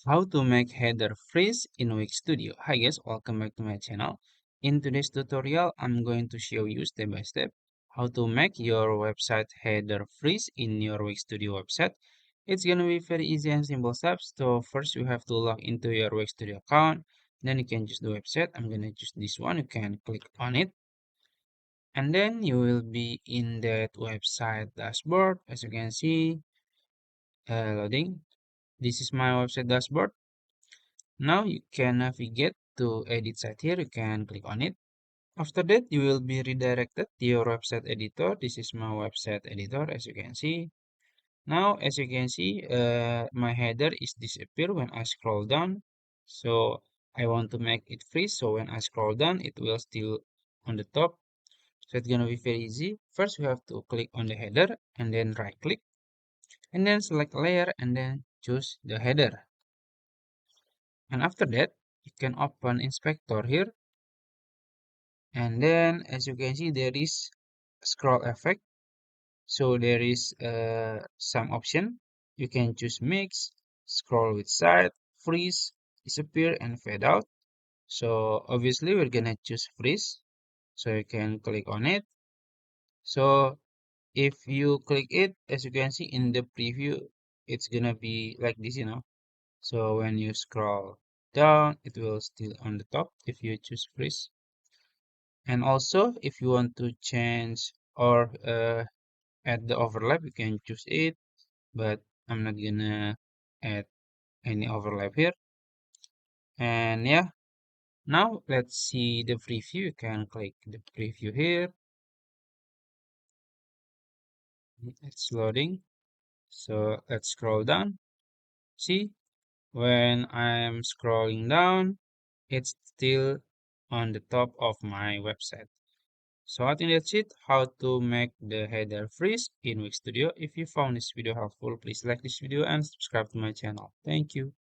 How to make header freeze in Wix Studio. Hi guys, welcome back to my channel. In today's tutorial, I'm going to show you step by step how to make your website header freeze in your Wix Studio website. It's gonna be very easy and simple steps. So first you have to log into your Wix Studio account. Then you can choose the website. I'm gonna choose this one. You can click on it. And then you will be in that website dashboard. As you can see, loading. This is my website dashboard. Now you can navigate to edit site here. You can click on it. After that, you will be redirected to your website editor. This is my website editor, as you can see. Now, as you can see, my header is disappear when I scroll down. So I want to make it freeze. So when I scroll down, it will still on the top. So it's gonna be very easy. First, we have to click on the header and then right click and then select layer and then choose the header. And after that, you can open inspector here. And then as you can see, there is scroll effect. So there is some option. You can choose mix, scroll with side, freeze, disappear, and fade out. So obviously we're gonna choose freeze. So you can click on it. So if you click it, as you can see in the preview, it's gonna be like this. So when you scroll down, it will still on the top if you choose freeze. And also, if you want to change or add the overlap, you can choose it, but I'm not gonna add any overlap here. And yeah, now let's see the preview. You can click the preview here. It's loading. So let's scroll down. See, when I'm scrolling down, it's still on the top of my website. So I think that's it, how to make the header freeze in Wix Studio. If you found this video helpful, please like this video and subscribe to my channel. Thank you.